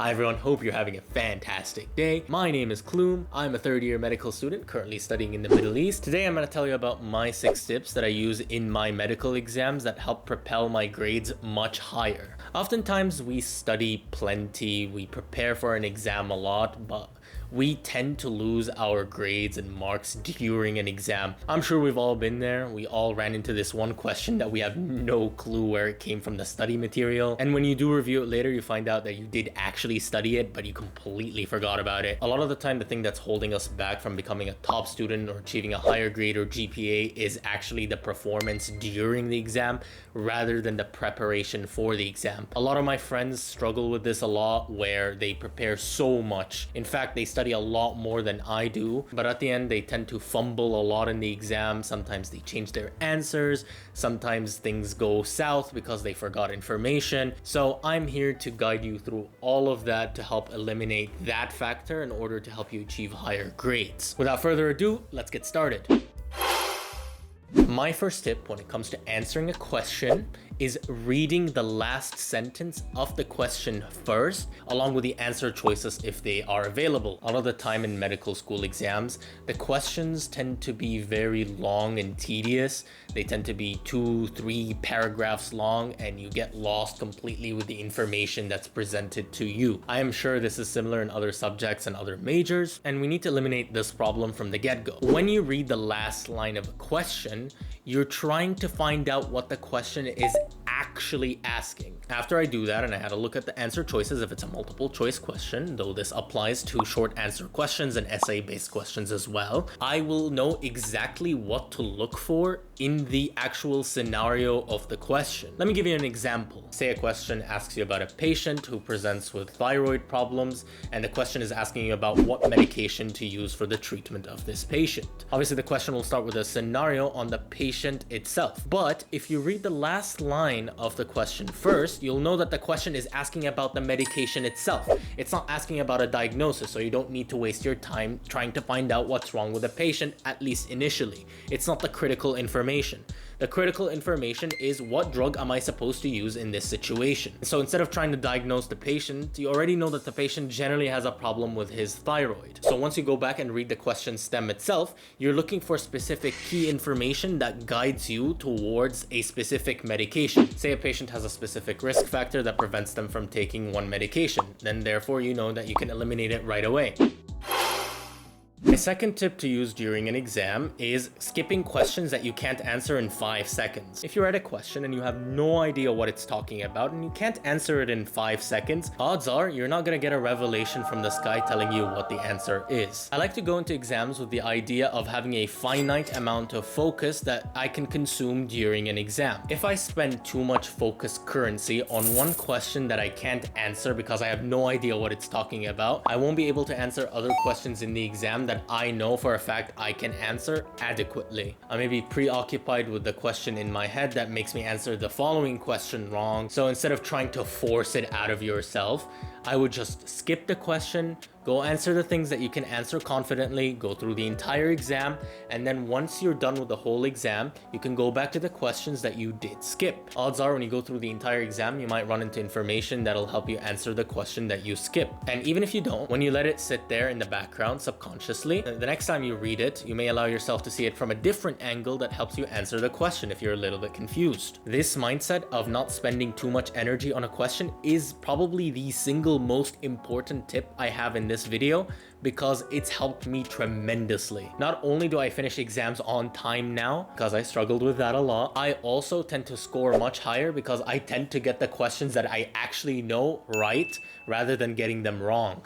Hi everyone, hope you're having a fantastic day. My name is Kloom. I'm a third year medical student currently studying in the Middle East. Today I'm going to tell you about my 6 tips that I use in my medical exams that help propel my grades much higher. Oftentimes we study plenty, we prepare for an exam a lot, but we tend to lose our grades and marks during an exam. I'm sure we've all been there. We all ran into this one question that we have no clue where it came from the study material. And when you do review it later, you find out that you did actually study it, but you completely forgot about it. A lot of the time, the thing that's holding us back from becoming a top student or achieving a higher grade or GPA is actually the performance during the exam rather than the preparation for the exam. A lot of my friends struggle with this a lot where they prepare so much. In fact, they study a lot more than I do, but at the end they tend to fumble a lot in the exam. Sometimes they change their answers, sometimes things go south because they forgot information. So I'm here to guide you through all of that to help eliminate that factor in order to help you achieve higher grades. Without further ado, let's get started. My first tip when it comes to answering a question is reading the last sentence of the question first, along with the answer choices if they are available. A lot of the time in medical school exams, the questions tend to be very long and tedious. They tend to be 2-3 paragraphs long, and you get lost completely with the information that's presented to you. I am sure this is similar in other subjects and other majors, and we need to eliminate this problem from the get-go. When you read the last line of a question, you're trying to find out what the question is actually asking. After I do that and I had a look at the answer choices if it's a multiple choice question, though this applies to short answer questions and essay based questions as well, I will know exactly what to look for in the actual scenario of the question. Let me give you an example. Say a question asks you about a patient who presents with thyroid problems, and the question is asking you about what medication to use for the treatment of this patient. Obviously the question will start with a scenario on the patient itself, but if you read the last line of the question first, you'll know that the question is asking about the medication itself. It's not asking about a diagnosis, so you don't need to waste your time trying to find out what's wrong with the patient, at least initially. It's not the critical information. The critical information is what drug am I supposed to use in this situation. So instead of trying to diagnose the patient, you already know that the patient generally has a problem with his thyroid. So once you go back and read the question stem itself, you're looking for specific key information that guides you towards a specific medication. Say a patient has a specific risk factor that prevents them from taking one medication, then therefore you know that you can eliminate it right away. My second tip to use during an exam is skipping questions that you can't answer in 5 seconds. If you're at a question and you have no idea what it's talking about and you can't answer it in 5 seconds, odds are you're not going to get a revelation from the sky telling you what the answer is. I like to go into exams with the idea of having a finite amount of focus that I can consume during an exam. If I spend too much focus currency on one question that I can't answer because I have no idea what it's talking about, I won't be able to answer other questions in the exam that I know for a fact I can answer adequately. I may be preoccupied with the question in my head that makes me answer the following question wrong. So instead of trying to force it out of yourself, I would just skip the question, go answer the things that you can answer confidently, go through the entire exam, and then once you're done with the whole exam, you can go back to the questions that you did skip. Odds are when you go through the entire exam, you might run into information that'll help you answer the question that you skipped. And even if you don't, when you let it sit there in the background subconsciously, the next time you read it, you may allow yourself to see it from a different angle that helps you answer the question if you're a little bit confused. This mindset of not spending too much energy on a question is probably the single most important tip I have in this video because it's helped me tremendously. Not only do I finish exams on time now, because I struggled with that a lot, I also tend to score much higher because I tend to get the questions that I actually know right rather than getting them wrong.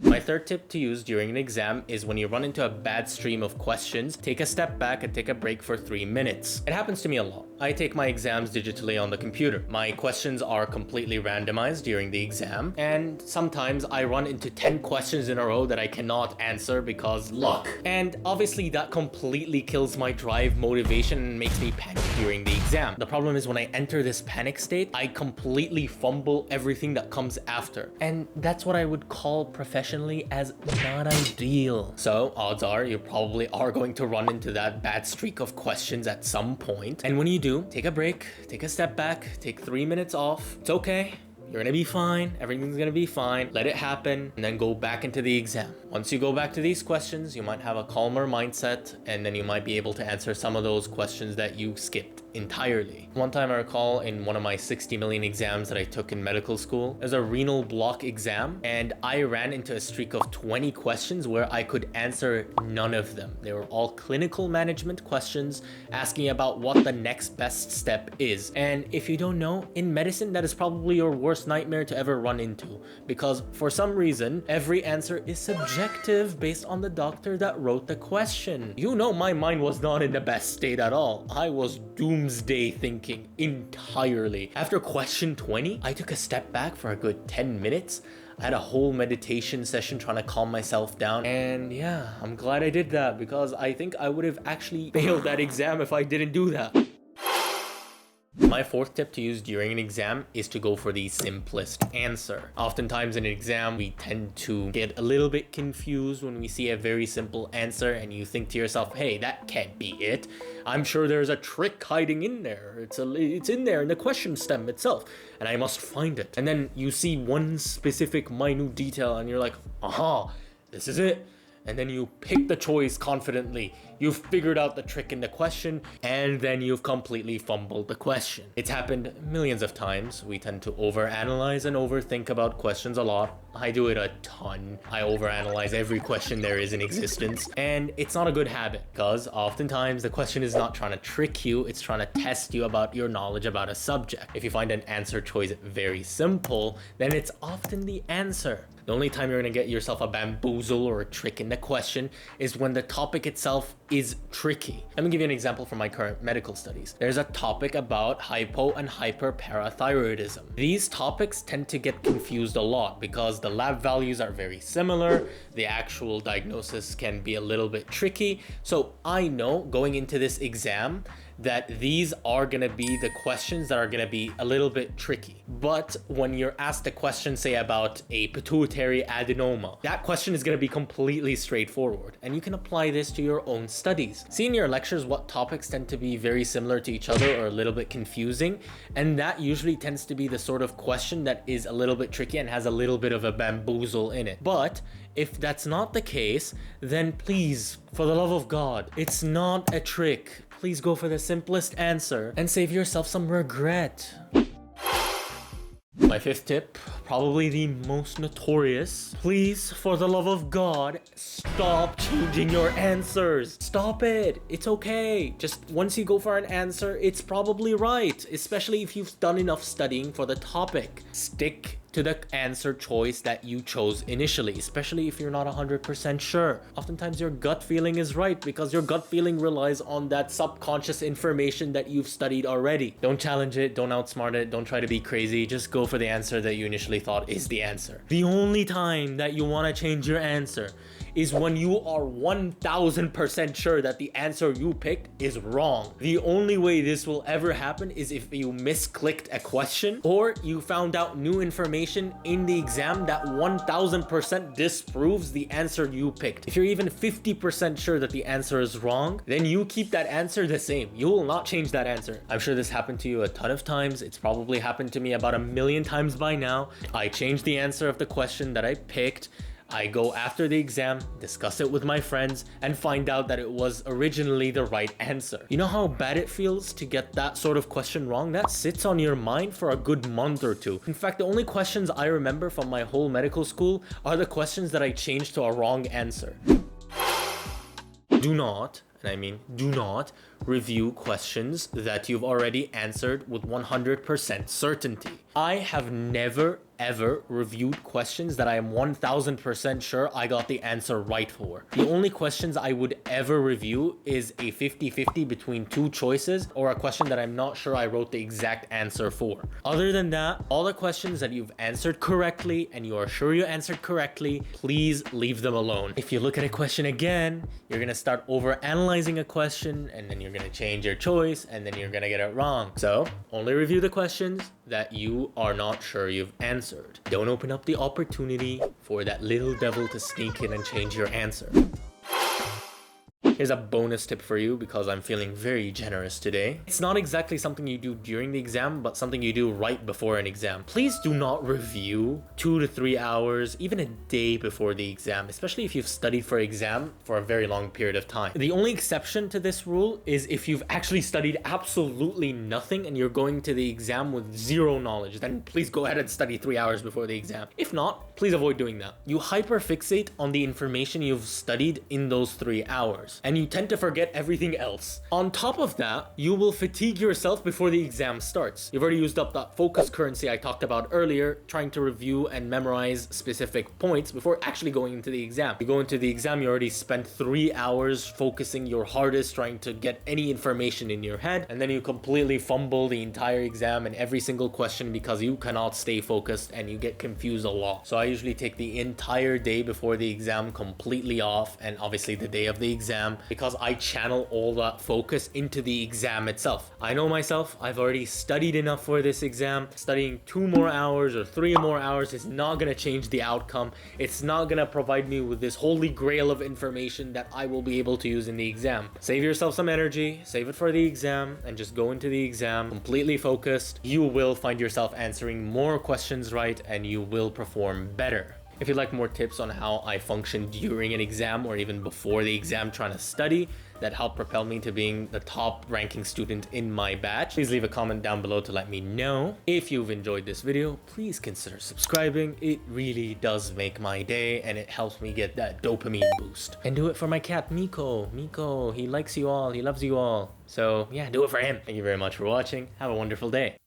My third tip to use during an exam is when you run into a bad stream of questions, take a step back and take a break for 3 minutes. It happens to me a lot. I take my exams digitally on the computer. My questions are completely randomized during the exam, and sometimes I run into 10 questions in a row that I cannot answer because luck. And obviously that completely kills my drive, motivation, and makes me panic during the exam. The problem is when I enter this panic state, I completely fumble everything that comes after. And that's what I would call professionally as not ideal. So odds are you probably are going to run into that bad streak of questions at some point. And when you do, take a break, take a step back, take 3 minutes off. It's okay. You're gonna be fine. Everything's gonna be fine. Let it happen and then go back into the exam. Once you go back to these questions, you might have a calmer mindset and then you might be able to answer some of those questions that you skipped entirely. One time I recall in one of my 60 million exams that I took in medical school, there's a renal block exam and I ran into a streak of 20 questions where I could answer none of them. They were all clinical management questions asking about what the next best step is. And if you don't know, in medicine, that is probably your worst nightmare to ever run into, because for some reason, every answer is subjective based on the doctor that wrote the question. You know, my mind was not in the best state at all. I was doomsday thinking entirely. After question 20, I took a step back for a good 10 minutes. I had a whole meditation session trying to calm myself down. And yeah, I'm glad I did that, because I think I would have actually failed that exam if I didn't do that. My fourth tip to use during an exam is to go for the simplest answer. Oftentimes in an exam, we tend to get a little bit confused when we see a very simple answer and you think to yourself, hey, that can't be it. I'm sure there's a trick hiding in there. It's in there in the question stem itself, and I must find it. And then you see one specific minute detail and you're like, aha, this is it. And then you pick the choice confidently. You've figured out the trick in the question, and then you've completely fumbled the question. It's happened millions of times. We tend to overanalyze and overthink about questions a lot. I do it a ton. I overanalyze every question there is in existence, and it's not a good habit, because oftentimes the question is not trying to trick you, it's trying to test you about your knowledge about a subject. If you find an answer choice very simple, then it's often the answer. The only time you're gonna get yourself a bamboozle or a trick in the question is when the topic itself is tricky. Let me give you an example from my current medical studies. There's a topic about hypo and hyperparathyroidism. These topics tend to get confused a lot because the lab values are very similar. The actual diagnosis can be a little bit tricky. So I know going into this exam that these are gonna be the questions that are gonna be a little bit tricky. But when you're asked a question, say about a pituitary adenoma, that question is gonna be completely straightforward, and you can apply this to your own studies. See in your lectures what topics tend to be very similar to each other or a little bit confusing, and that usually tends to be the sort of question that is a little bit tricky and has a little bit of a bamboozle in it. But if that's not the case, then please, for the love of God, it's not a trick. Please go for the simplest answer and save yourself some regret. My fifth tip, probably the most notorious. Please, for the love of God, stop changing your answers. Stop it. It's okay. Just once you go for an answer, it's probably right, especially if you've done enough studying for the topic. Stick to the answer choice that you chose initially, especially if you're not 100% sure. Oftentimes your gut feeling is right because your gut feeling relies on that subconscious information that you've studied already. Don't challenge it, don't outsmart it, don't try to be crazy, just go for the answer that you initially thought is the answer. The only time that you want to change your answer is when you are 1000% sure that the answer you picked is wrong. The only way this will ever happen is if you misclicked a question or you found out new information in the exam that 1000% disproves the answer you picked. If you're even 50% sure that the answer is wrong, then you keep that answer the same. You will not change that answer. I'm sure this happened to you a ton of times. It's probably happened to me about 1,000,000 times by now. I changed the answer of the question that I picked. I go after the exam, discuss it with my friends, and find out that it was originally the right answer. You know how bad it feels to get that sort of question wrong? That sits on your mind for a good month or two. In fact, the only questions I remember from my whole medical school are the questions that I changed to a wrong answer. Do not, and I mean do not, review questions that you've already answered with 100% certainty. I have never ever reviewed questions that I am 1000% sure I got the answer right for. The only questions I would ever review is a 50-50 between two choices or a question that I'm not sure I wrote the exact answer for. Other than that, all the questions that you've answered correctly and you are sure you answered correctly, please leave them alone. If you look at a question again, you're gonna start over analyzing a question and then you're gonna change your choice and then you're gonna get it wrong. So only review the questions that you are not sure you've answered. Don't open up the opportunity for that little devil to sneak in and change your answer. Here's a bonus tip for you because I'm feeling very generous today. It's not exactly something you do during the exam, but something you do right before an exam. Please do not review 2 to 3 hours, even a day before the exam, especially if you've studied for exam for a very long period of time. The only exception to this rule is if you've actually studied absolutely nothing and you're going to the exam with zero knowledge, then please go ahead and study 3 hours before the exam. If not, please avoid doing that. You hyperfixate on the information you've studied in those 3 hours, and you tend to forget everything else. On top of that, you will fatigue yourself before the exam starts. You've already used up that focus currency I talked about earlier, trying to review and memorize specific points before actually going into the exam. You go into the exam, you already spent 3 hours focusing your hardest, trying to get any information in your head, and then you completely fumble the entire exam and every single question because you cannot stay focused and you get confused a lot. So I usually take the entire day before the exam completely off, and obviously the day of the exam, because I channel all that focus into the exam itself. I know myself, I've already studied enough for this exam. Studying 2 more hours or 3 more hours is not going to change the outcome. It's not going to provide me with this holy grail of information that I will be able to use in the exam. Save yourself some energy, save it for the exam, and just go into the exam completely focused. You will find yourself answering more questions right, and you will perform better. If you'd like more tips on how I function during an exam or even before the exam trying to study that help propel me to being the top ranking student in my batch, please leave a comment down below to let me know. If you've enjoyed this video, please consider subscribing. It really does make my day and it helps me get that dopamine boost. And do it for my cat Miko. Miko, he likes you all, he loves you all. So yeah, do it for him. Thank you very much for watching. Have a wonderful day.